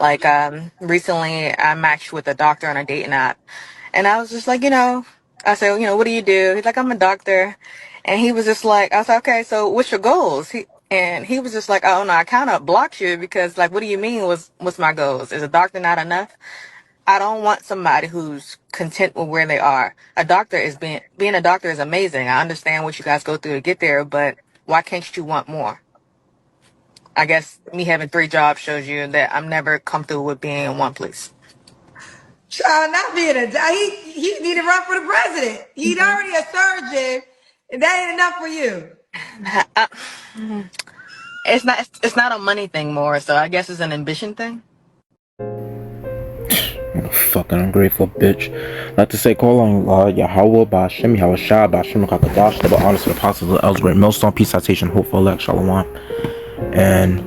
Like, recently I matched with a doctor on a dating app, and I was just like, I said, what do you do? He's like, I'm a doctor. And he was just like, I was like, okay, so what's your goals? And he was just like, oh no, I kind of blocked you because, like, what do you mean what's my goals? Is a doctor not enough? I don't want somebody who's content with where they are. A doctor is being a doctor is amazing. I understand what you guys go through to get there, but why can't you want more? I guess me having 3 jobs shows you that I'm never comfortable with being in one place. Child, not being he need to run for the president. He's already a surgeon, and that ain't enough for you. It's not a money thing more, so I guess it's an ambition thing. Fucking ungrateful bitch. Not to say call on Yahweh, Ba'Shem, Yahushua, Ba'Shem, Kakadash, the honest of the apostles of Ellsworth, Millstone, Peace, Citation, Hope for Elect, Shalom. And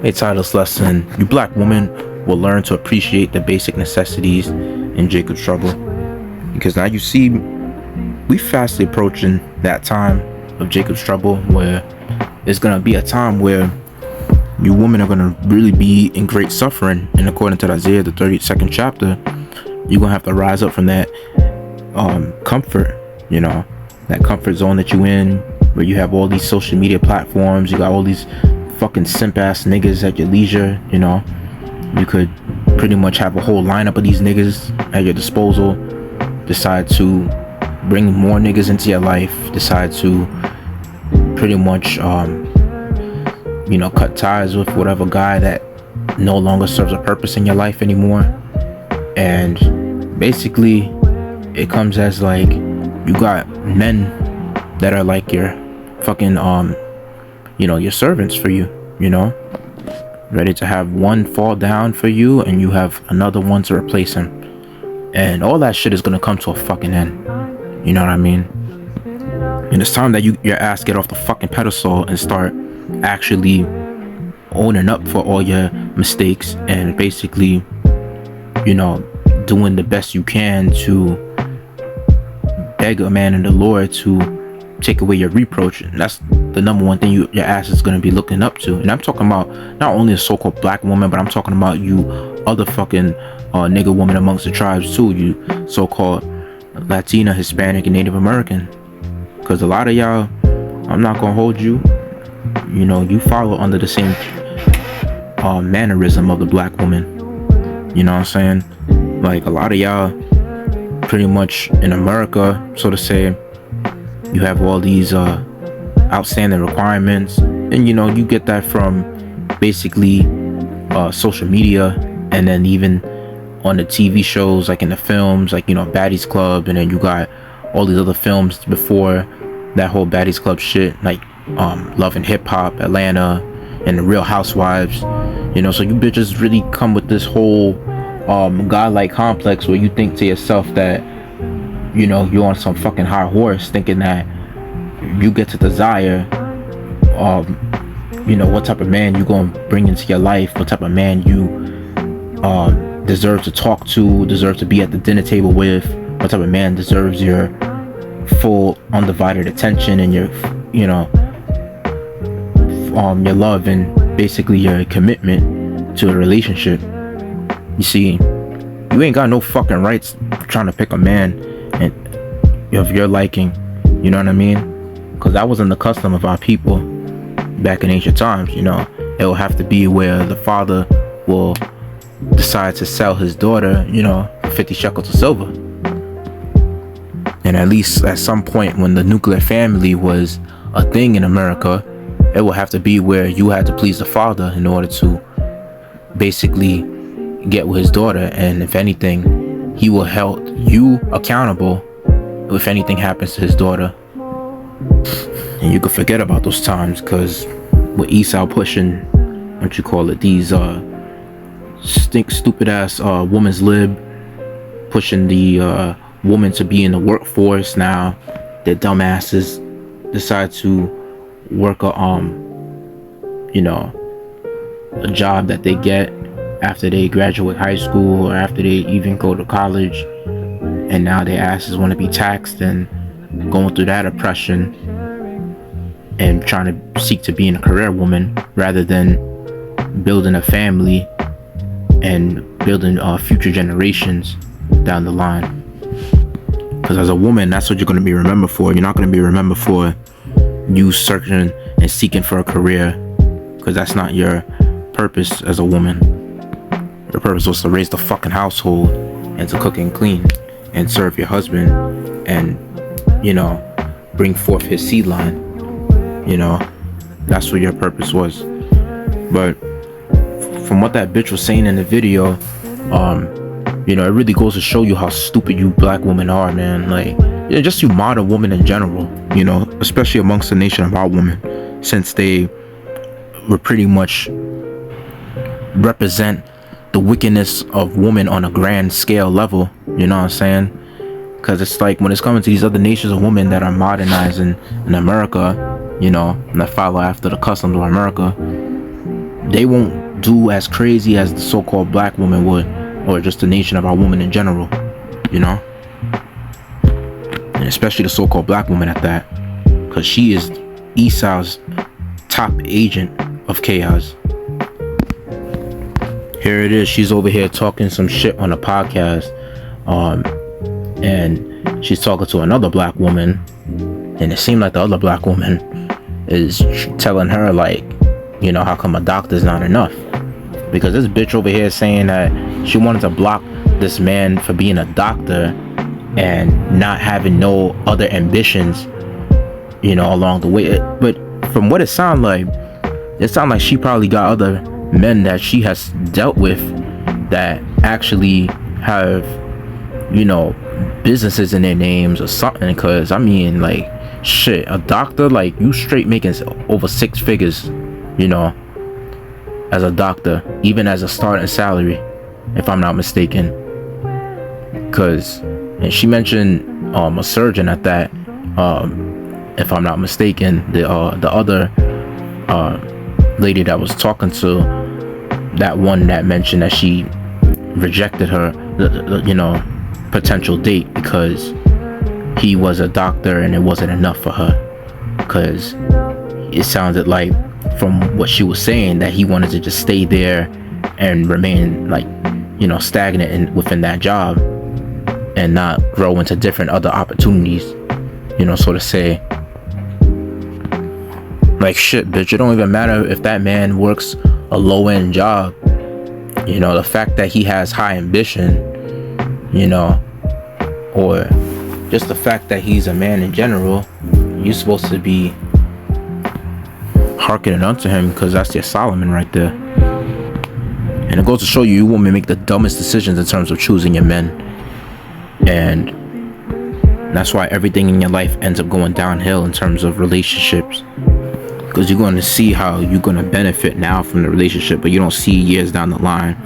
they title this lesson, You Black Woman Will Learn to Appreciate the Basic Necessities in Jacob's Trouble. Because now you see, we fastly approaching that time of Jacob's Trouble where there's going to be a time where you women are going to really be in great suffering. And according to Isaiah, the 32nd chapter, you're going to have to rise up from that comfort, that comfort zone that you in, where you have all these social media platforms, you got all these fucking simp ass niggas at your leisure. You could pretty much have a whole lineup of these niggas at your disposal. Decide to bring more niggas into your life, decide to pretty much cut ties with whatever guy that no longer serves a purpose in your life anymore. And basically it comes as like you got men that are like your fucking your servants for you, ready to have one fall down for you and you have another one to replace him. And all that shit is gonna come to a fucking end. You know what I mean? And it's time that your ass get off the fucking pedestal and start actually owning up for all your mistakes and basically, doing the best you can to beg a man in the Lord to take away your reproach. And that's the number one thing your ass is going to be looking up to. And I'm talking about not only a so-called black woman, but I'm talking about you other fucking nigga woman amongst the tribes too, you so-called Latina, Hispanic, and Native American. Because a lot of y'all, I'm not gonna hold you, you follow under the same mannerism of the black woman. You know what I'm saying? Like a lot of y'all pretty much in America, so to say, you have all these outstanding requirements, and you get that from basically social media, and then even on the TV shows, like in the films, like Baddies Club, and then you got all these other films before that whole Baddies Club shit, like Love and Hip Hop, Atlanta, and the Real Housewives. So you bitches really come with this whole godlike complex where you think to yourself that you're on some fucking high horse, thinking that you get to desire what type of man you gonna bring into your life, what type of man you deserve to talk to, deserve to be at the dinner table with, what type of man deserves your full undivided attention and your love and basically your commitment to a relationship. You see, you ain't got no fucking rights trying to pick a man and of your liking, you know what I mean? Because that wasn't the custom of our people back in ancient times. It will have to be where the father will decide to sell his daughter, for 50 shekels of silver. And at least at some point when the nuclear family was a thing in America, it will have to be where you had to please the father in order to basically get with his daughter. And if anything, he will hold you accountable if anything happens to his daughter. And you could forget about those times, because with Esau pushing, these stupid ass woman's lib, pushing the woman to be in the workforce. Now their dumbasses decide to work a job that they get after they graduate high school or after they even go to college, and now their asses want to be taxed and going through that oppression and trying to seek to be a career woman rather than building a family and building future generations down the line. Because as a woman, that's what you're going to be remembered for. You're not going to be remembered for you searching and seeking for a career, because that's not your purpose as a woman. Your purpose was to raise the fucking household and to cook and clean and serve your husband and, you know, bring forth his seed line. You know, that's what your purpose was. But from what that bitch was saying in the video, you know, it really goes to show you how stupid you black women are, man. Like, yeah, just you modern women in general, you know, especially amongst the nation of our women, since they were pretty much represent the wickedness of women on a grand scale level. You know what I'm saying? Because it's like when it's coming to these other nations of women that are modernizing in America, you know, and that follow after the customs of America, they won't do as crazy as the so-called black woman would, or just the nation of our women in general, you know? And especially the so-called black woman at that, because she is Esau's top agent of chaos. Here it is, she's over here talking some shit on a podcast, and she's talking to another black woman, and it seemed like the other black woman is telling her, like, you know, how come a doctor's not enough? Because this bitch over here saying that she wanted to block this man for being a doctor and not having no other ambitions, you know, along the way. But from what it sounds like she probably got other men that she has dealt with that actually have, you know, businesses in their names or something. Because I mean, like, shit, a doctor, like, you straight making over 6 figures, you know, as a doctor, even as a starting salary, if I'm not mistaken. Because, and she mentioned a surgeon at that, if I'm not mistaken. The other lady that was talking to that one that mentioned that she rejected her, you know, potential date because he was a doctor and it wasn't enough for her. Because it sounded like, from what she was saying, that he wanted to just stay there and remain, like, you know, stagnant within that job and not grow into different other opportunities, you know, so to say. Like, shit, bitch, it don't even matter if that man works a low-end job. You know, the fact that he has high ambition, you know, or just the fact that he's a man in general, you're supposed to be hearkening unto him, because that's your Solomon right there. And it goes to show you women make the dumbest decisions in terms of choosing your men. And that's why everything in your life ends up going downhill in terms of relationships. Because you're going to see how you're going to benefit now from the relationship, but you don't see years down the line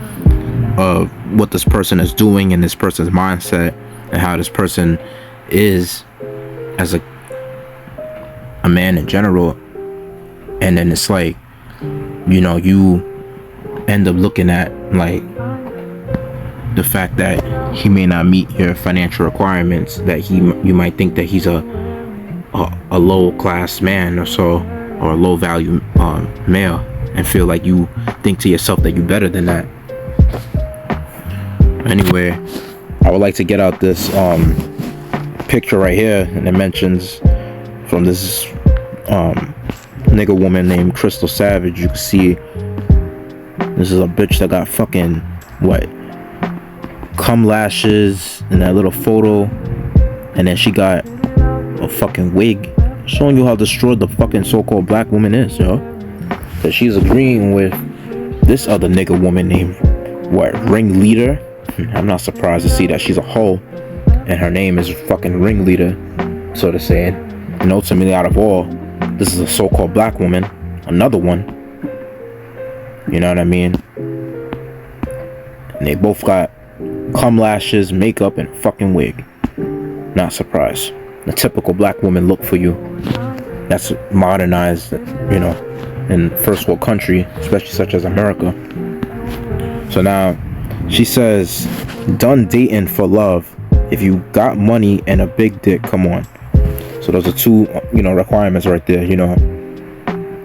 of what this person is doing and this person's mindset and how this person is as a man in general. And then it's like, you know, you end up looking at, like, the fact that he may not meet your financial requirements, that you might think that he's a low class man or so, or a low value male, and feel like you think to yourself that you're better than that. Anyway, I would like to get out this picture right here, and it mentions from this nigga woman named Crystal Savage. You can see this is a bitch that got fucking what, cum lashes in that little photo, and then she got a fucking wig, showing you how destroyed the fucking so-called black woman is, yo. That she's agreeing with this other nigga woman named what, Ringleader. I'm not surprised to see that she's a hoe and her name is fucking Ringleader, so to say. And ultimately, out of all, this is a so-called black woman, another one, you know what I mean? And they both got cum lashes, makeup, and fucking wig. Not surprised. The typical black woman look for you. That's modernized, you know, in first world country, especially such as America. So now she says, done dating for love. If you got money and a big dick, come on. So those are two, you know, requirements right there, you know,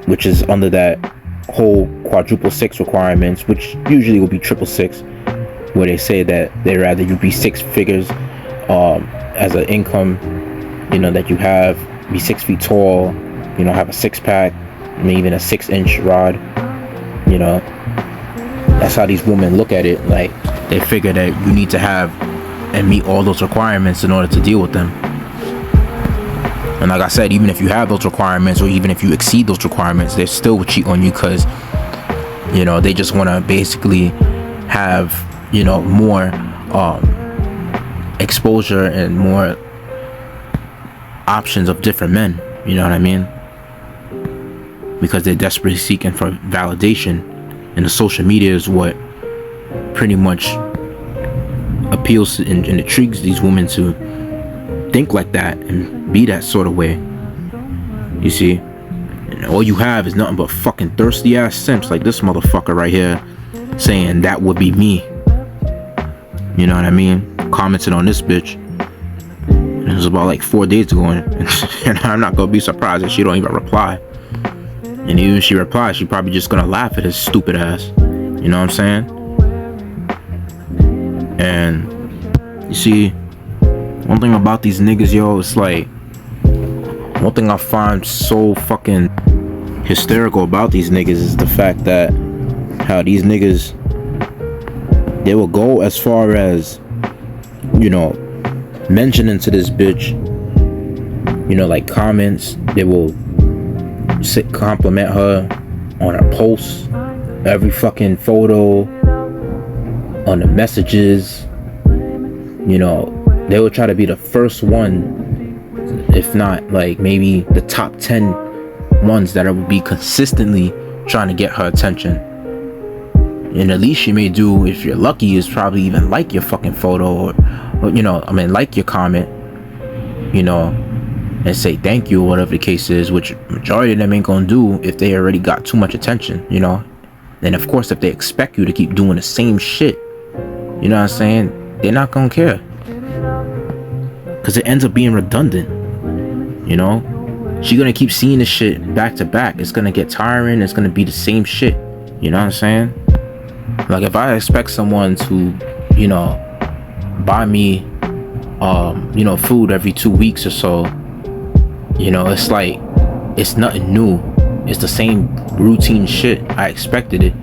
which is under that whole quadruple six requirements, which usually will be triple six, where they say that they rather you be 6 figures as an income, that you have, be 6 feet tall, have a 6 pack, maybe even a 6 inch rod. That's how these women look at it. Like, they figure that you need to have and meet all those requirements in order to deal with them. And like I said, even if you have those requirements, or even if you exceed those requirements, they still will cheat on you, because they just want to basically have more exposure and more options of different men. You know what I mean? Because they're desperately seeking for validation, and the social media is what pretty much appeals to and intrigues these women to think like that and be that sort of way. You see? And all you have is nothing but fucking thirsty ass simps like this motherfucker right here, saying that would be me. You know what I mean? Commented on this bitch. And it was about like 4 days ago, and I'm not gonna be surprised if she don't even reply. And even if she replies, she probably just gonna laugh at his stupid ass. You know what I'm saying? And you see, one thing about these niggas, yo, it's like, one thing I find so fucking hysterical about these niggas is the fact that how these niggas, they will go as far as, mentioning to this bitch, like comments. They will compliment her on her posts, every fucking photo, on the messages. They will try to be the first one, if not like maybe the top 10 ones that will be consistently trying to get her attention. And the least you may do, if you're lucky, is probably even like your fucking photo, or like your comment, and say thank you, or whatever the case is, which majority of them ain't gonna do if they already got too much attention. And of course, if they expect you to keep doing the same shit, you know what I'm saying, they're not gonna care, because it ends up being redundant. She's gonna keep seeing this shit back to back. It's gonna get tiring. It's gonna be the same shit. You know what I'm saying? Like, if I expect someone to buy me food every 2 weeks or so, it's like, it's nothing new. It's the same routine shit. I expected it.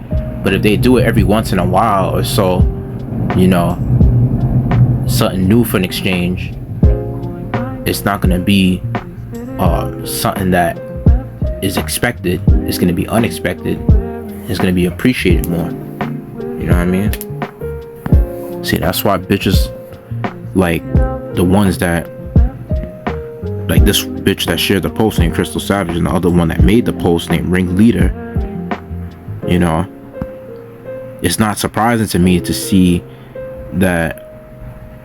But if they do it every once in a while or so, something new for an exchange, it's not gonna be something that is expected. It's gonna be unexpected. It's gonna be appreciated more. You know what I mean? See, that's why bitches like the ones that, like this bitch that shared the post named Crystal Savage, and the other one that made the post named Ringleader. It's not surprising to me to see that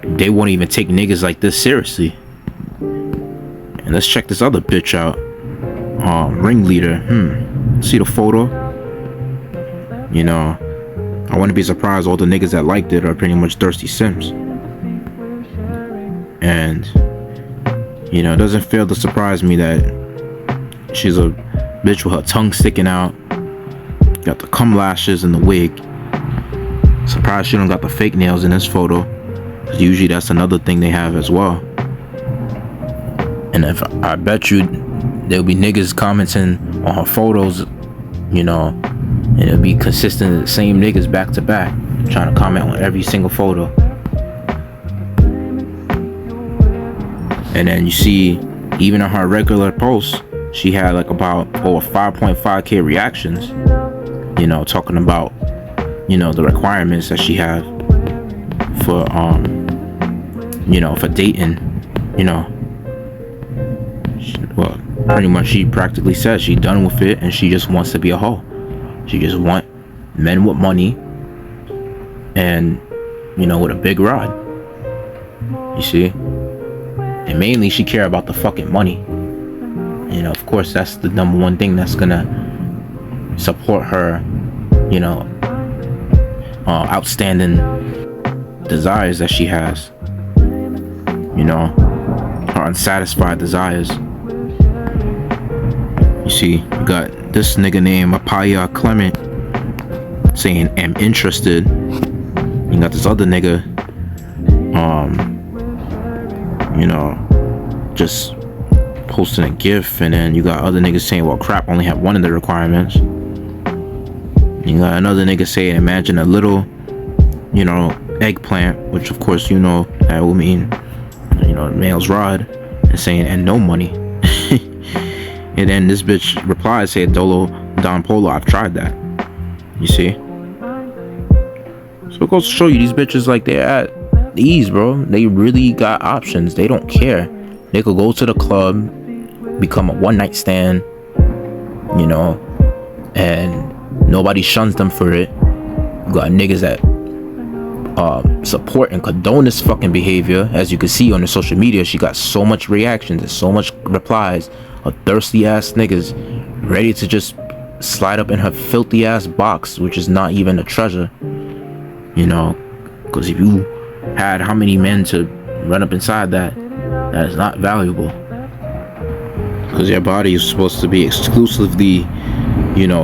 they won't even take niggas like this seriously. And let's check this other bitch out. Ringleader. See the photo? I wouldn't be surprised all the niggas that liked it are pretty much thirsty simps. And it doesn't fail to surprise me that she's a bitch with her tongue sticking out, got the cum lashes and the wig. Surprised she don't got the fake nails in this photo, because usually that's another thing they have as well. And if I bet you there'll be niggas commenting on her photos, and it'll be consistent, the same niggas back to back trying to comment on every single photo. And then you see, even on her regular posts, she had like about over 5.5k reactions, talking about the requirements that she had for for dating. Well, pretty much she practically says she's done with it and she just wants to be a hoe. She just want men with money and with a big rod. You see? And mainly she care about the fucking money. Of course, that's the number one thing that's gonna support her, outstanding desires that she has. Her unsatisfied desires. You see, you got this nigga named Apaya Clement saying, "am interested." You got this other nigga, just posting a GIF, and then you got other niggas saying, "well, crap, only have one of the requirements." You got another nigga saying, "imagine a little, eggplant," which of course that will mean, male's rod, and saying, "and no money." And then this bitch replies, saying, Don Polo, I've tried that. You see? So it goes to show you, these bitches, like, they're at ease, bro. They really got options. They don't care. They could go to the club, become a one-night stand, and nobody shuns them for it. You got niggas that support and condone this fucking behavior. As you can see on the social media, she got so much reactions and so much replies of thirsty ass niggas ready to just slide up in her filthy ass box, which is not even a treasure, because if you had how many men to run up inside that is not valuable, because your body is supposed to be exclusively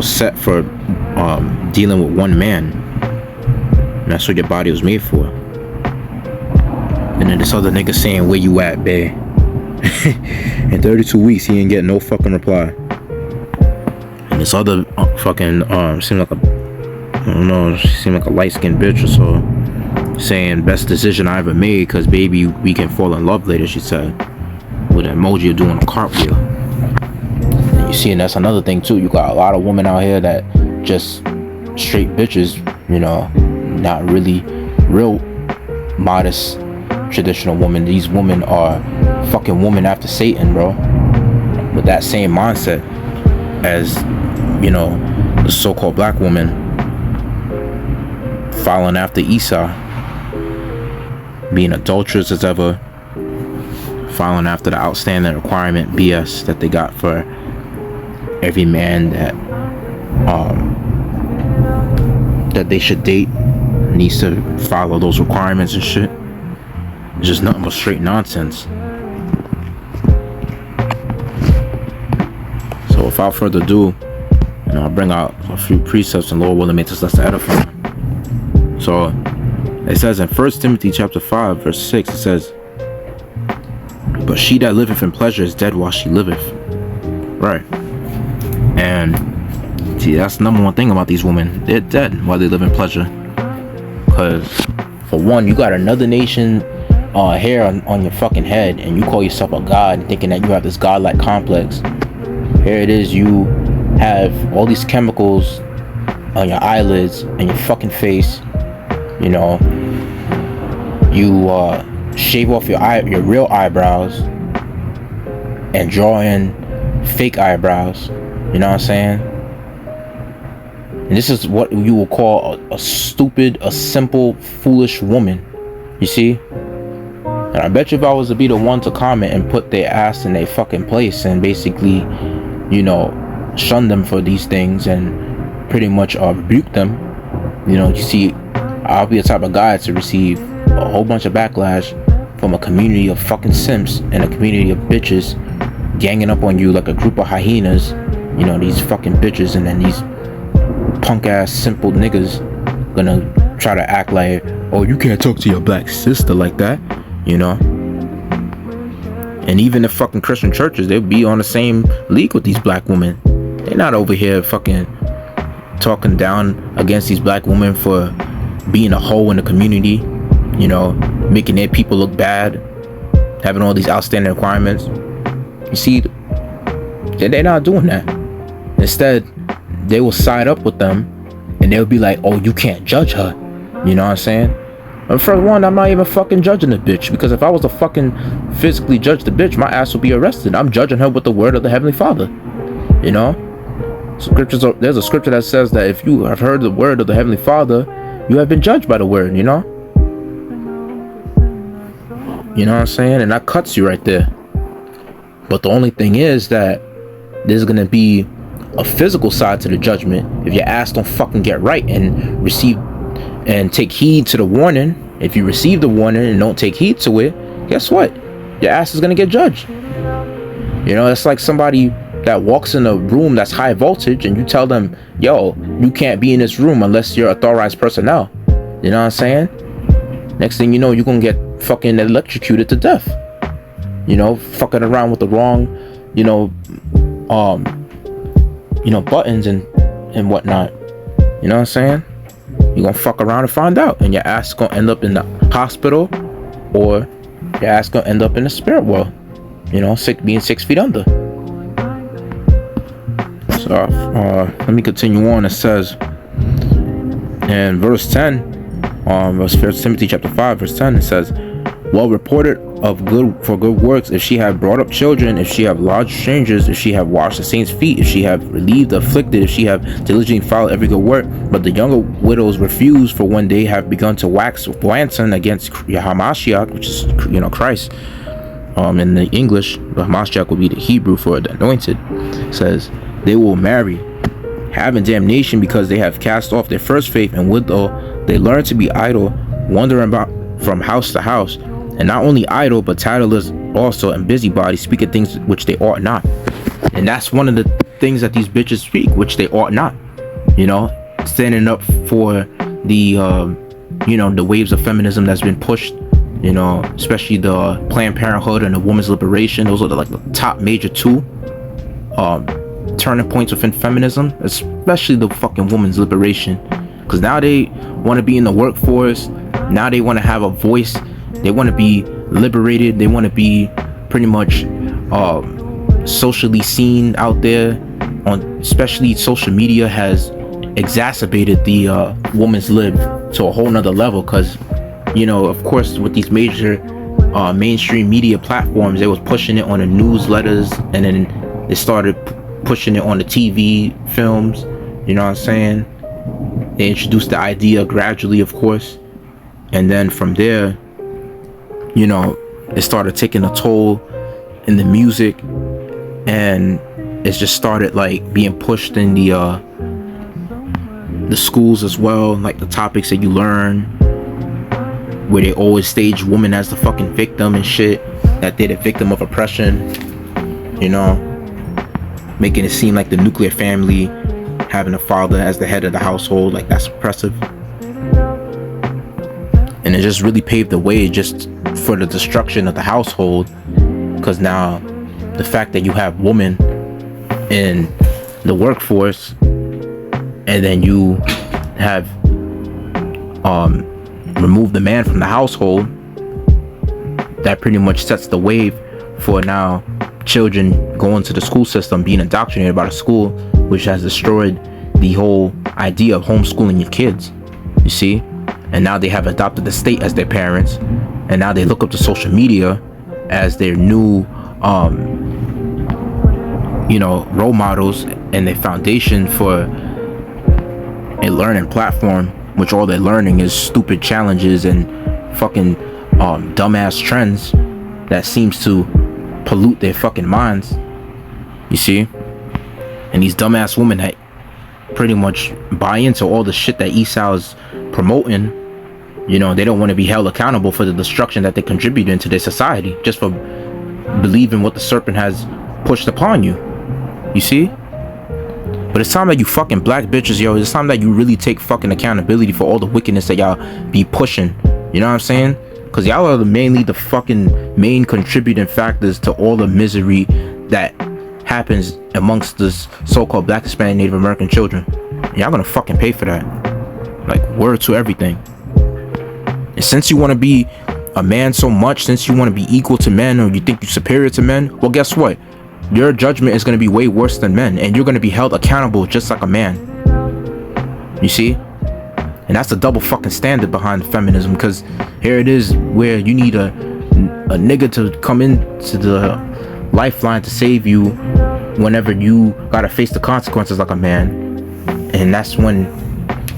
set for dealing with one man. And that's what your body was made for. And then this other nigga saying, "where you at, bae?" In 32 weeks, he ain't getting no fucking reply. And this other seemed like a light-skinned bitch or so, saying, "best decision I ever made, cause baby, we can fall in love later," she said, with an emoji of doing a cartwheel. And you see, and that's another thing too. You got a lot of women out here that just straight bitches, not really real modest traditional women. These women are fucking women after Satan, bro, with that same mindset as the so-called black woman following after Esau, being adulterous as ever, following after the outstanding requirement BS that they got for every man that they should date needs to follow those requirements and shit. It's just nothing but straight nonsense. So without further ado, I'll bring out a few precepts, and Lord willing, make this less edifying. So it says in 1 Timothy chapter 5 verse 6, it says, "but she that liveth in pleasure is dead while she liveth." Right. And see, that's the number one thing about these women. They're dead while they live in pleasure. Because for one, you got another nation hair on your fucking head, and you call yourself a god, thinking that you have this godlike complex. Here it is, you have all these chemicals on your eyelids and your fucking face. You shave off your real eyebrows and draw in fake eyebrows. You know what I'm saying? And this is what you will call a stupid, a simple, foolish woman. You see? And I bet you if I was to be the one to comment and put their ass in their fucking place and basically, shun them for these things and pretty much rebuke them, you see, I'll be the type of guy to receive a whole bunch of backlash from a community of fucking simps and a community of bitches ganging up on you like a group of hyenas. These fucking bitches, and then these punk ass simple niggas gonna try to act like, "oh, you can't talk to your black sister like that," And even the fucking Christian churches, they'll be on the same league with these black women. They're not over here fucking talking down against these black women for being a hoe in the community, making their people look bad, having all these outstanding requirements. You see, they're not doing that. Instead, they will side up with them, and they'll be like, "oh, you can't judge her." You know what I'm saying? And for one, I'm not even fucking judging the bitch, because if I was to fucking physically judge the bitch, my ass would be arrested. I'm judging her with the word of the Heavenly Father. There's a scripture that says that if you have heard the word of the Heavenly Father, you have been judged by the word. You know what I'm saying? And that cuts you right there. But the only thing is that there's gonna be a physical side to the judgment if your ass don't fucking get right and receive and take heed to the warning. If you receive the warning and don't take heed to it, guess what? Your ass is gonna get judged. It's like somebody that walks in a room that's high voltage and you tell them, yo, you can't be in this room unless you're authorized personnel. You know what I'm saying? Next thing you know, you're gonna get fucking electrocuted to death. You know, fucking around with the wrong, buttons and whatnot. You know what I'm saying? You're gonna fuck around and find out, and your ass is gonna end up in the hospital, or your ass gonna end up in the spirit world. Being 6 feet under. So let me continue on. It says in verse 10, verse 1 Timothy chapter 5 verse 10, it says, well reported of good for good works, if she have brought up children, if she have lodged strangers, if she have washed the saints' feet, if she have relieved the afflicted, if she have diligently followed every good work. But the younger widows refuse, for when they have begun to wax wanton against Hamashiach, which is Christ. In the English, the Hamashiach would be the Hebrew for the anointed. It says they will marry, having damnation, because they have cast off their first faith, and withal they learn to be idle, wandering about from house to house. And not only idle, but tattlers also, and busybodies, speaking things which they ought not. And that's one of the things that these bitches speak, which they ought not. Standing up for the the waves of feminism that's been pushed, especially the Planned Parenthood and the women's liberation. Those are the top major two turning points within feminism, especially the fucking women's liberation. Because now they want to be in the workforce. Now they want to have a voice. They want to be liberated. They want to be pretty much socially seen out there. Especially social media has exacerbated the woman's lib to a whole nother level. Because, of course, with these major mainstream media platforms, they was pushing it on the newsletters, and then they started pushing it on the TV films. You know what I'm saying? They introduced the idea gradually, of course, and then from there, it started taking a toll in the music, and it's just started being pushed in the schools as well, the topics that you learn, where they always stage women as the fucking victim and shit, that they're the victim of oppression, making it seem like the nuclear family, having a father as the head of the household, that's oppressive. And it just really paved the way just for the destruction of the household, because now the fact that you have women in the workforce, and then you have removed the man from the household, that pretty much sets the wave for now children going to the school system, being indoctrinated by the school, which has destroyed the whole idea of homeschooling your kids, you see. And now they have adopted the state as their parents, and now they look up to social media as their new role models and their foundation for a learning platform, which all they're learning is stupid challenges and fucking dumbass trends that seems to pollute their fucking minds, you see. And these dumbass women that pretty much buy into all the shit that Esau is promoting, they don't want to be held accountable for the destruction that they contribute into their society just for believing what the serpent has pushed upon you, you see. But it's time that you fucking black bitches, yo, it's time that you really take fucking accountability for all the wickedness that y'all be pushing. You know what I'm saying? Because y'all are mainly the fucking main contributing factors to all the misery that happens amongst this so-called Black, Hispanic, Native American children. Y'all gonna fucking pay for that. Word to everything. And since you want to be a man so much, since you want to be equal to men, or you think you're superior to men, well, guess what? Your judgment is going to be way worse than men, and you're going to be held accountable just like a man. You see? And that's the double fucking standard behind feminism, because here it is where you need a nigga to come into the lifeline to save you whenever you gotta face the consequences like a man. And that's when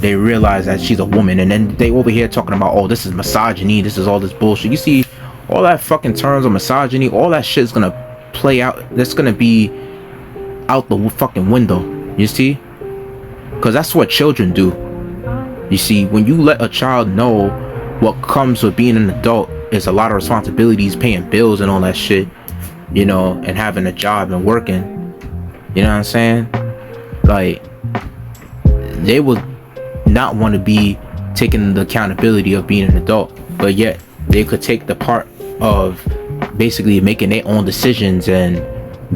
they realize that she's a woman, and then they over here talking about, oh, this is misogyny, this is all this bullshit. You see, all that fucking terms of misogyny, all that shit is gonna play out. That's gonna be out the fucking window, you see, because that's what children do. You see, when you let a child know what comes with being an adult is a lot of responsibilities, paying bills and all that shit, and having a job and working, You know what I'm saying? Like, they would not want to be taking the accountability of being an adult, but yet they could take the part of basically making their own decisions and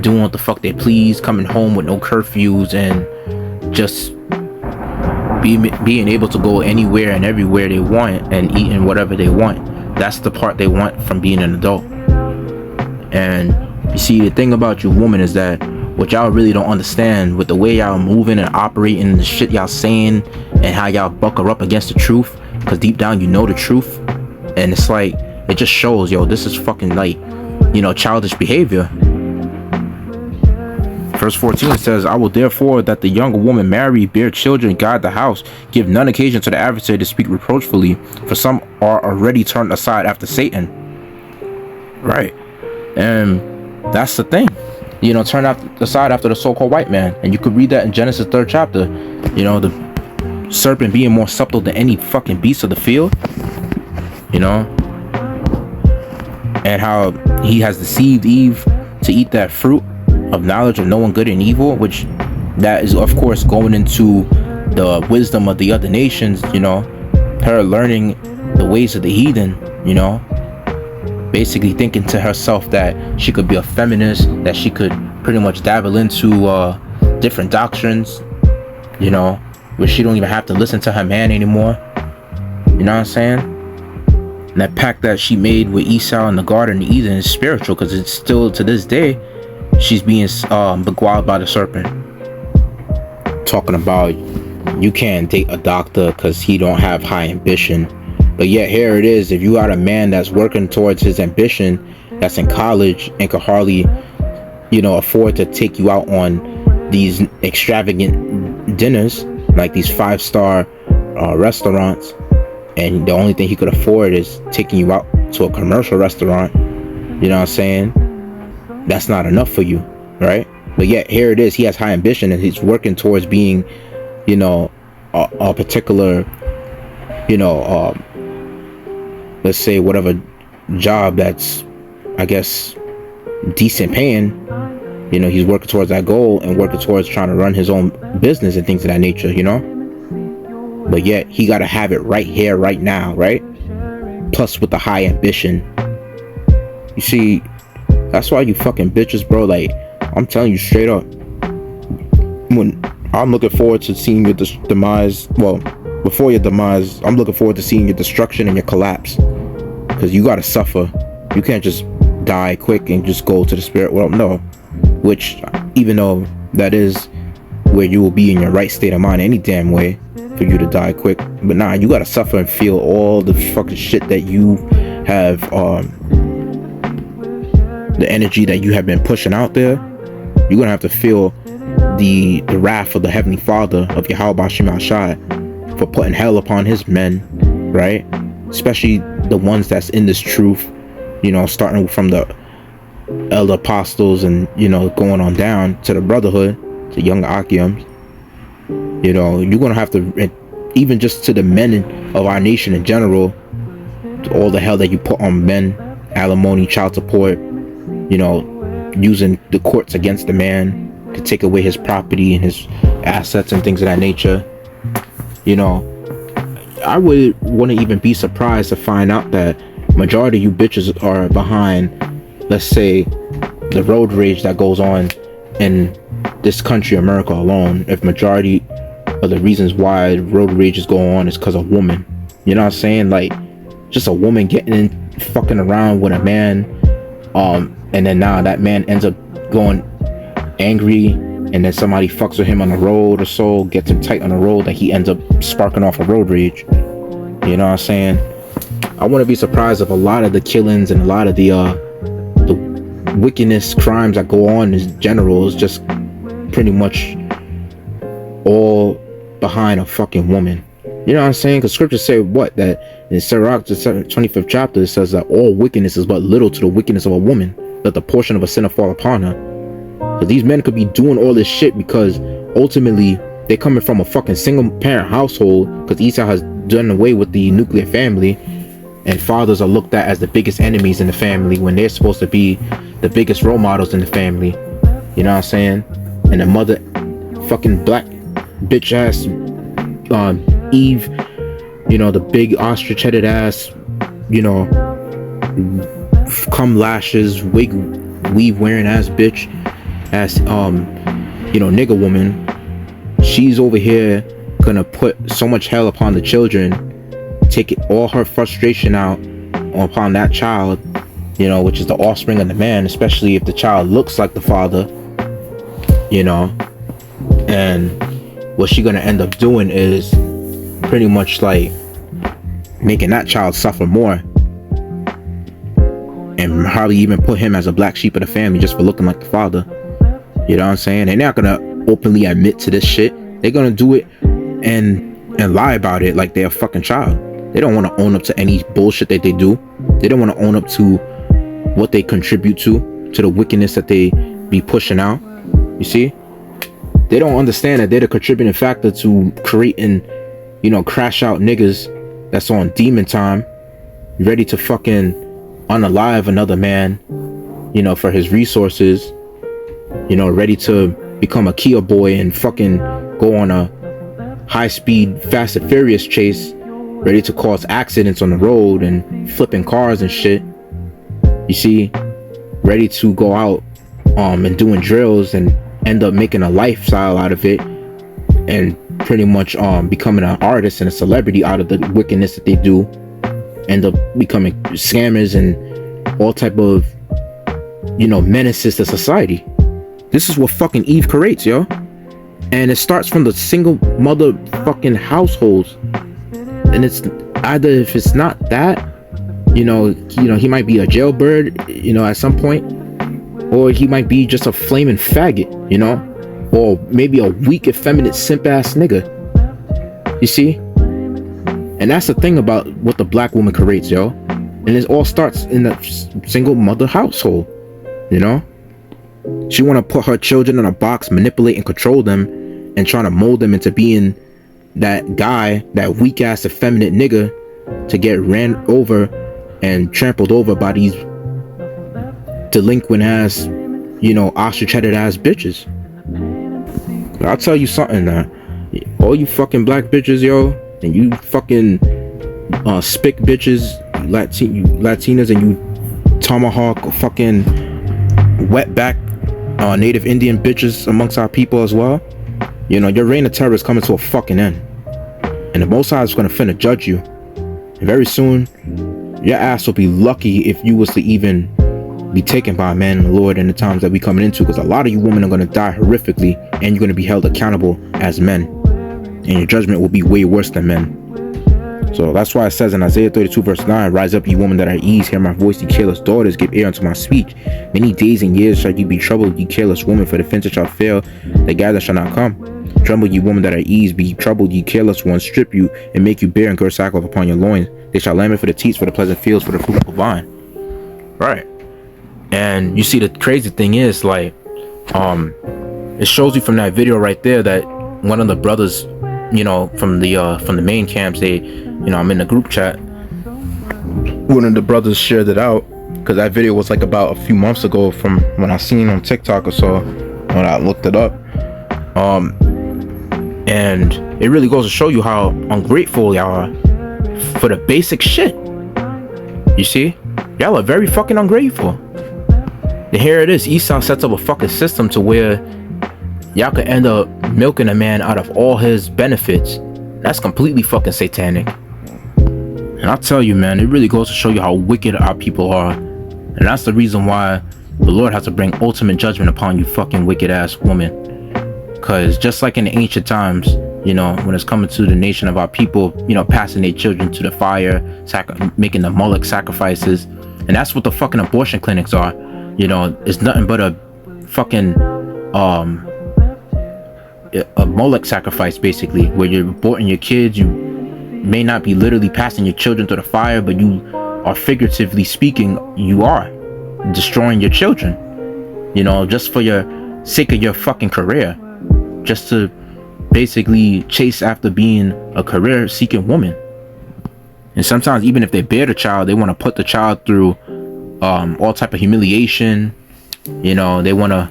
doing what the fuck they please, coming home with no curfews, and just being able to go anywhere and everywhere they want and eating whatever they want. That's the part they want from being an adult. And you see, the thing about you women is that what y'all really don't understand with the way y'all moving and operating and the shit y'all saying and how y'all buckle up against the truth, because deep down you know the truth, and it's like, it just shows, yo, this is fucking like, you know, childish behavior. Verse 14 says, I will therefore that the younger woman marry, bear children, guide the house, give none occasion to the adversary to speak reproachfully, for some are already turned aside after Satan. Right. And that's the thing. You know, turn aside after the so-called white man. And you could read that in Genesis 3rd chapter. You know, the serpent being more subtle than any fucking beast of the field. You know? And how he has deceived Eve to eat that fruit of knowledge of knowing good and evil, which that is of course going into the wisdom of the other nations, you know, her learning the ways of the heathen, you know, basically thinking to herself that she could be a feminist, that she could pretty much dabble into different doctrines, you know, where she don't even have to listen to her man anymore. You know what I'm saying? And that pact that she made with Esau in the Garden of Eden is spiritual, because it's still to this day she's being beguiled by the serpent. Talking about you can't date a doctor because he don't have high ambition. But yet here it is, if you got a man that's working towards his ambition, that's in college and could hardly, you know, afford to take you out on these extravagant dinners, like these 5-star restaurants, and the only thing he could afford is taking you out to a commercial restaurant, you know what I'm saying? That's not enough for you, right? But yet here it is, he has high ambition and he's working towards being, you know, a particular, you know, let's say whatever job that's, I guess, decent paying. You know, he's working towards that goal and working towards trying to run his own business and things of that nature, you know? But yet he got to have it right here, right now, right? Plus with the high ambition. You see, that's why you fucking bitches, bro. Like, I'm telling you straight up, when I'm looking forward to seeing your demise, well, before your demise, I'm looking forward to seeing your destruction and your collapse, because you gotta suffer. You can't just die quick and just go to the spirit world. No. Which, even though that is where you will be in your right state of mind any damn way for you to die quick, but nah, you gotta suffer and feel all the fucking shit that you have, the energy that you have been pushing out there. You're gonna have to feel the wrath of the Heavenly Father of Yahweh Shema Shai for putting hell upon his men, right? Especially the ones that's in this truth, you know, starting from the elder apostles and, you know, going on down to the brotherhood, to young Akiums. You know, you're gonna have to, even just to the men of our nation in general, all the hell that you put on men, alimony, child support, you know, using the courts against the man to take away his property and his assets and things of that nature. You know, I wouldn't even be surprised to find out that majority of you bitches are behind, let's say, the road rage that goes on in this country, America alone. If majority of the reasons why road rage is going on is because of women. You know what I'm saying? Like, just a woman getting in, fucking around with a man, and then now that man ends up going angry, and then somebody fucks with him on the road or so, gets him tight on the road, that he ends up sparking off a road rage. You know what I'm saying? I wouldn't be surprised if a lot of the killings and a lot of the wickedness, crimes that go on in general is just pretty much all behind a fucking woman. You know what I'm saying? Because scriptures say what? That in Sirach, the 25th chapter, it says that all wickedness is but little to the wickedness of a woman, that the portion of a sinner fall upon her. But these men could be doing all this shit because ultimately they're coming from a fucking single parent household, because Esau has done away with the nuclear family, and fathers are looked at as the biggest enemies in the family when they're supposed to be the biggest role models in the family. You know what I'm saying? and the mother, fucking black bitch ass, Eve, the big ostrich headed ass, cum lashes, wig, weave wearing ass bitch, ass, nigga woman. She's over here gonna put so much hell upon the children, take all her frustration out upon that child, which is the offspring of the man, especially if the child looks like the father, and what she gonna end up doing is pretty much like making that child suffer more, and probably even put him as a black sheep of the family just for looking like the father. You know what I'm saying? They're not gonna openly admit to this shit. They're gonna do it and lie about it like they're a fucking child. They don't want to own up to any bullshit that they do. They don't want to own up to what they contribute to the wickedness that they be pushing out. You see? They don't understand that they're the contributing factor to creating, crash out niggas that's on demon time, ready to fucking unalive another man, for his resources, ready to become a Kia boy and fucking go on a high-speed Fast and Furious chase, ready to cause accidents on the road and flipping cars and shit. You see, ready to go out and doing drills and end up making a lifestyle out of it, and pretty much becoming an artist and a celebrity out of the wickedness that they do. End up becoming scammers and all type of menaces to society. This is what fucking Eve creates, yo. And it starts from the single motherfucking households. And it's either, if it's not that, he might be a jailbird, at some point, or he might be just a flaming faggot, or maybe a weak, effeminate, simp ass nigga. You see? And that's the thing about what the black woman creates, yo. And it all starts in the single mother household, She want to put her children in a box, manipulate and control them, and trying to mold them into being that guy, that weak ass effeminate nigga, to get ran over and trampled over by these delinquent ass, ostrich headed ass bitches. I'll tell you something now. All you fucking black bitches, yo, and you fucking spick bitches, you Latinas, and you tomahawk fucking wetback native Indian bitches amongst our people as well. Your reign of terror is coming to a fucking end, and the Most High is gonna finna judge you. And very soon, your ass will be lucky if you was to even be taken by a man in the Lord in the times that we coming into, because a lot of you women are gonna die horrifically, and you're gonna be held accountable as men, and your judgment will be way worse than men. So that's why it says in Isaiah 32 verse 9, rise up, ye women that are at ease, hear my voice, ye careless daughters, give ear unto my speech. Many days and years shall ye be troubled, ye careless women, for the fences shall fail, the gather shall not come. Tremble, ye women that are at ease, be troubled, ye careless ones, strip you, and make you bear and gird sackcloth upon your loins. They shall lament for the teats, for the pleasant fields, for the fruitful vine. Right. And you see, the crazy thing is, like, it shows you from that video right there that one of the brothers, from the main camps, they, I'm in the group chat. One of the brothers shared it out, because that video was like about a few months ago from when I seen on TikTok or so, when I looked it up. And it really goes to show you how ungrateful y'all are for the basic shit. You see, y'all are very fucking ungrateful. And here it is, Esau sets up a fucking system to where y'all could end up milking a man out of all his benefits. That's completely fucking satanic. And I'll tell you, man, it really goes to show you how wicked our people are. And that's the reason why the Lord has to bring ultimate judgment upon you fucking wicked ass woman. Because just like in the ancient times, when it's coming to the nation of our people, passing their children to the fire, making the Moloch sacrifices. And that's what the fucking abortion clinics are. It's nothing but a fucking a Moloch sacrifice, basically, where you're aborting your kids. You may not be literally passing your children to the fire, but you are, figuratively speaking, you are destroying your children, just for your sake of your fucking career, just to basically chase after being a career seeking woman. And sometimes even if they bear the child, they want to put the child through all type of humiliation. They want to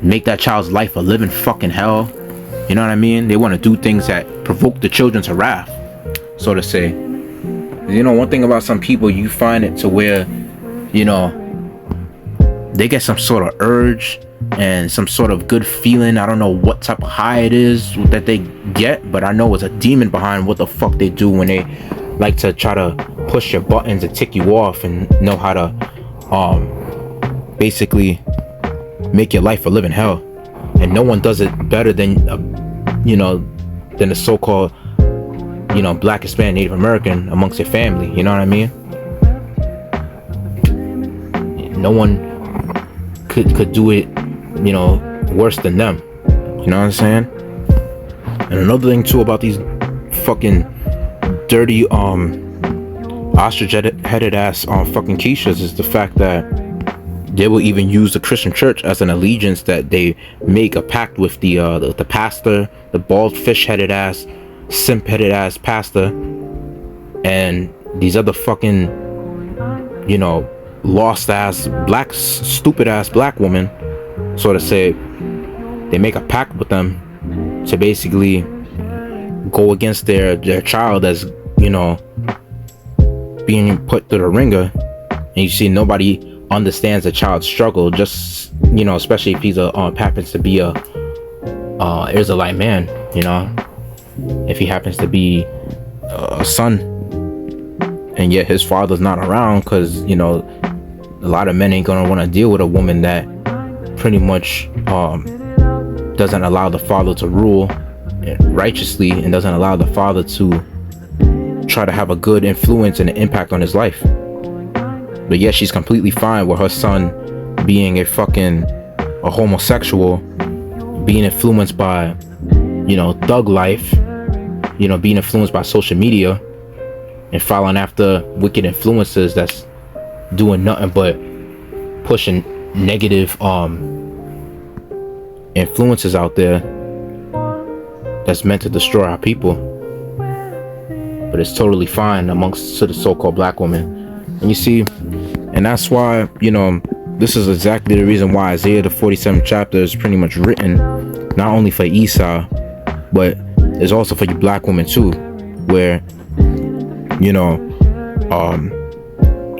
make that child's life a living fucking hell. You know what I mean? They want to do things that provoke the children to wrath, so to say. You know, one thing about some people, you find it to where, you know, they get some sort of urge and some sort of good feeling. I don't know what type of high it is that they get, but I know it's a demon behind what the fuck they do when they like to try to push your buttons and tick you off and know how to basically make your life a living hell. And no one does it better than than the so-called Black, Hispanic, Native American amongst their family. You know what I mean? No one could do it worse than them. You know what I'm saying? And another thing too about these fucking dirty ostrich-headed ass fucking Keishas is the fact that they will even use the Christian church as an allegiance, that they make a pact with the pastor, the bald fish-headed ass, simp-headed ass pastor, and these other fucking lost ass black, stupid ass black woman, so to say. They make a pact with them to basically go against their child as being put through the ringer. And you see, nobody understands the child's struggle, just especially if he's happens to be a Israelite man. If he happens to be a son, and yet his father's not around, because a lot of men ain't gonna want to deal with a woman that pretty much doesn't allow the father to rule righteously, and doesn't allow the father to try to have a good influence and an impact on his life. But yet she's completely fine with her son being a homosexual, being influenced by thug life, being influenced by social media, and following after wicked influencers that's doing nothing but pushing negative influences out there that's meant to destroy our people. But it's totally fine amongst the so-called black women. And you see, and that's why this is exactly the reason why Isaiah the 47th chapter is pretty much written not only for Esau, but it's also for you black women too, where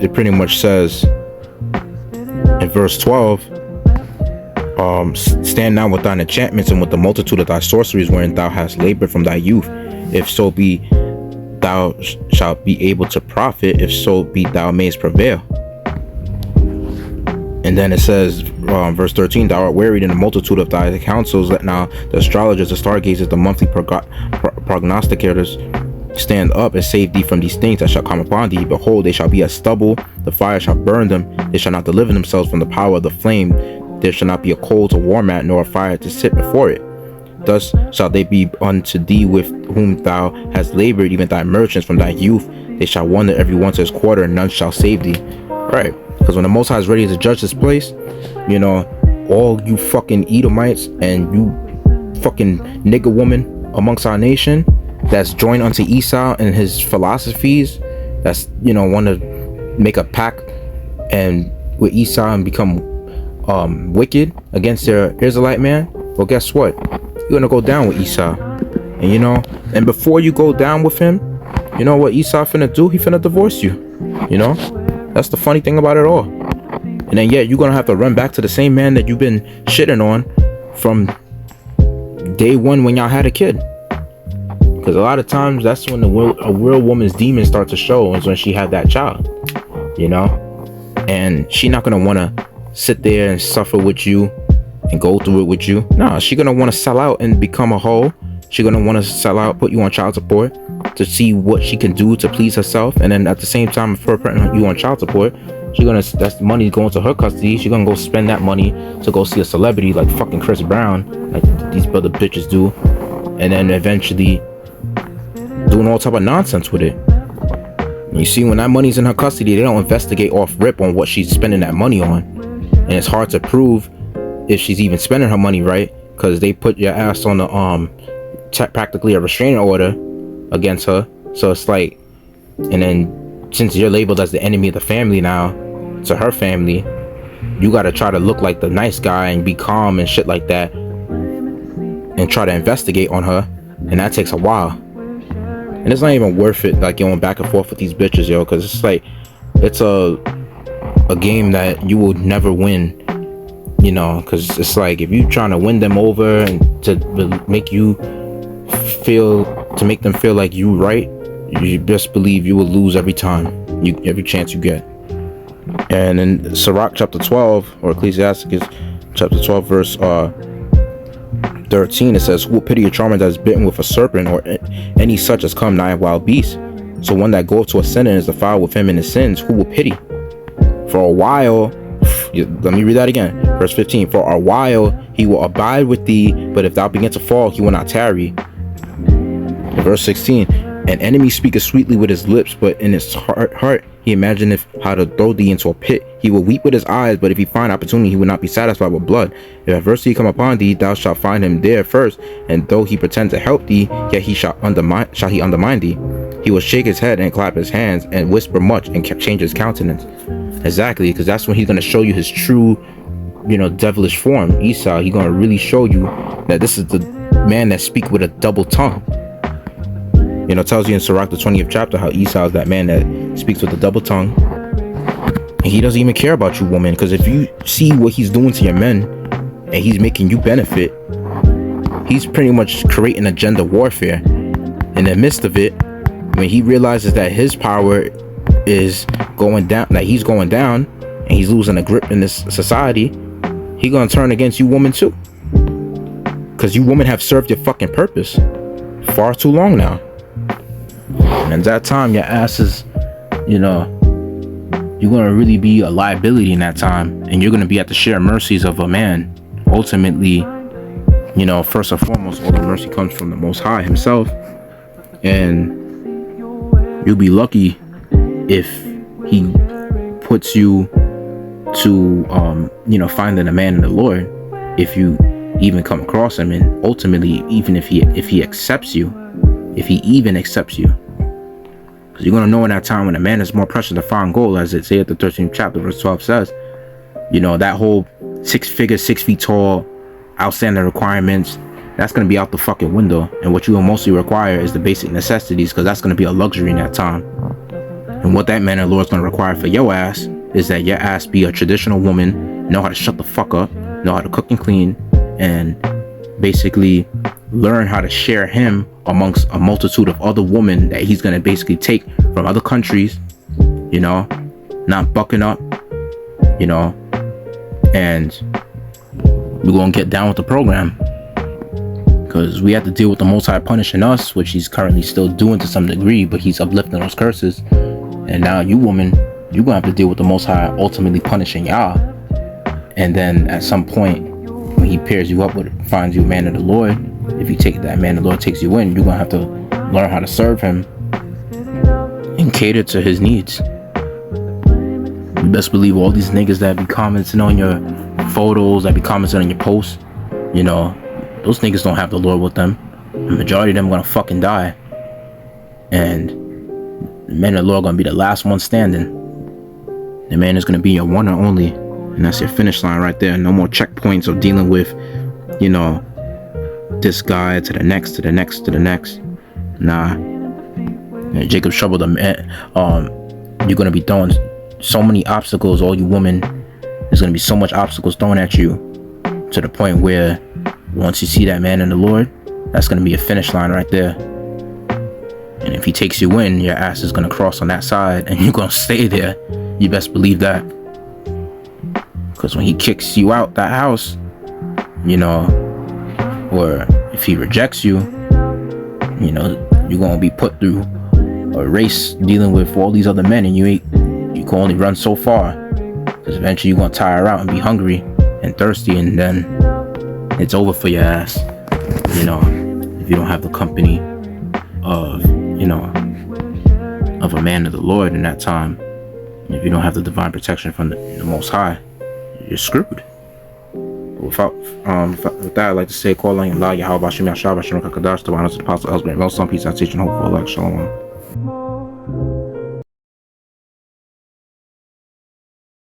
it pretty much says in verse 12, stand now with thine enchantments and with the multitude of thy sorceries wherein thou hast labored from thy youth, if so be thou shalt be able to profit, if so be thou mayest prevail. And then it says, verse 13, thou art wearied in the multitude of thy counsels. Let now the astrologers, the stargazers, the monthly prognosticators stand up and save thee from these things that shall come upon thee. Behold, they shall be as stubble, the fire shall burn them, they shall not deliver themselves from the power of the flame. There shall not be a coal to warm at, nor a fire to sit before it. Thus shall they be unto thee with whom thou hast labored, even thy merchants from thy youth. They shall wander every one to his quarter, and none shall save thee. Right? Because when the Most High is ready to judge this place, all you fucking Edomites and you fucking nigger woman amongst our nation that's joined unto Esau and his philosophies, that's want to make a pact and with Esau and become wicked against their Israelite man, well, guess what? You're gonna go down with Esau. And and before you go down with him, you know what Esau finna do? He finna divorce you. That's the funny thing about it all. And then you're gonna have to run back to the same man that you've been shitting on from day one when y'all had a kid. Because a lot of times that's when a real woman's demons start to show, is when she had that child. And she not gonna wanna sit there and suffer with you and go through it with you. Nah, she gonna want to sell out and become a hoe. She gonna want to sell out, put you on child support to see what she can do to please herself. And then at the same time, if her putting you on child support, that's money going to her custody. She gonna go spend that money to go see a celebrity like fucking Chris Brown, like these brother bitches do, and then eventually doing all type of nonsense with it. You see, when that money's in her custody, they don't investigate off rip on what she's spending that money on. And it's hard to prove if she's even spending her money right, because they put your ass on the practically a restraining order against her. So it's like, and then since you're labeled as the enemy of the family now to her family, you gotta try to look like the nice guy and be calm and shit like that, and try to investigate on her, and that takes a while. And it's not even worth it, like, going back and forth with these bitches, yo, because it's like, it's a game that you will never win, you know, because it's like, if you're trying to win them over and to make them feel like you right, you best believe you will lose every time, every chance you get. And in Sirach chapter 12, or Ecclesiastes chapter 12 verse 13, it says, who will pity a charmer that is bitten with a serpent, or any such as come nigh a wild beast? So one that goeth to a sinner is defiled with him in his sins, who will pity? For a while, let me read that again, verse 15, for a while he will abide with thee, but if thou begin to fall, he will not tarry. Verse 16, an enemy speaketh sweetly with his lips, but in his heart he imagineth how to throw thee into a pit. He will weep with his eyes, but if he find opportunity, he will not be satisfied with blood. If adversity come upon thee, thou shalt find him there first, and though he pretend to help thee, yet he shall he undermine thee. He will shake his head and clap his hands and whisper much and change his countenance. Exactly, because that's when he's going to show you his true, you know, devilish form. Esau, he's going to really show you that this is the man that speak with a double tongue. You know, it tells you in Sirach the 20th chapter how Esau is that man that speaks with a double tongue. And he doesn't even care about you, woman, because if you see what he's doing to your men and he's making you benefit, he's pretty much creating a gender warfare. In the midst of it, when he realizes that his power is going down, that he's going down and he's losing a grip in this society, he gonna turn against you women too, because you women have served your fucking purpose far too long now. And at that time, your ass is, you know, you're gonna really be a liability in that time, and you're gonna be at the sheer mercies of a man. Ultimately, you know, first and foremost, all the mercy comes from the Most High himself, and you'll be lucky if he puts you to you know, finding a man in the Lord, if you even come across him, and ultimately, even if he accepts you, if he even accepts you. Because you're going to know in that time when a man is more precious than fine gold, as it says at the 13th chapter, verse 12 says, you know, that whole 6 figures, 6 feet tall, outstanding requirements, that's going to be out the fucking window. And what you will mostly require is the basic necessities, because that's going to be a luxury in that time. And what that man and Lord is going to require for your ass is that your ass be a traditional woman, know how to shut the fuck up, know how to cook and clean, and basically learn how to share him amongst a multitude of other women that he's going to basically take from other countries, you know, not bucking up, you know, and we're going to get down with the program, because we have to deal with the Most High punishing us, which he's currently still doing to some degree, but he's uplifting those curses. And now you women, you're going to have to deal with the Most High ultimately punishing y'all. And then at some point, when he pairs you up with, finds you a man of the Lord, if you take that man, the Lord takes you in, you're gonna have to learn how to serve him and cater to his needs. You best believe all these niggas that be commenting on your photos, that be commenting on your posts, you know, those niggas don't have the Lord with them. The majority of them are gonna fucking die, and the man of the Lord gonna be the last one standing. The man is gonna be your one and only, and that's your finish line right there. No more checkpoints of dealing with, you know, this guy to the next, to the next, to the next. Nah. And Jacob's trouble, the man, you're gonna be throwing so many obstacles, all you women. There's gonna be so much obstacles thrown at you, to the point where once you see that man in the Lord, that's gonna be a finish line right there. And if he takes you in, your ass is gonna cross on that side, and you're gonna stay there. You best believe that. Because when he kicks you out that house, you know, or if he rejects you, you know, you're gonna be put through a race dealing with all these other men, and you can only run so far, because eventually you're gonna tire out and be hungry and thirsty, and then it's over for your ass, you know, if you don't have the company of, you know, of a man of the Lord in that time. If you don't have the divine protection from the Most High, you're screwed. With that, I'd like to say, call on Allah, Yahweh, Bashim, Yasharahla, Bashim, Kakadash, the Apostle, Husband, Well, some peace, I teach and hope for Allah, Shalom.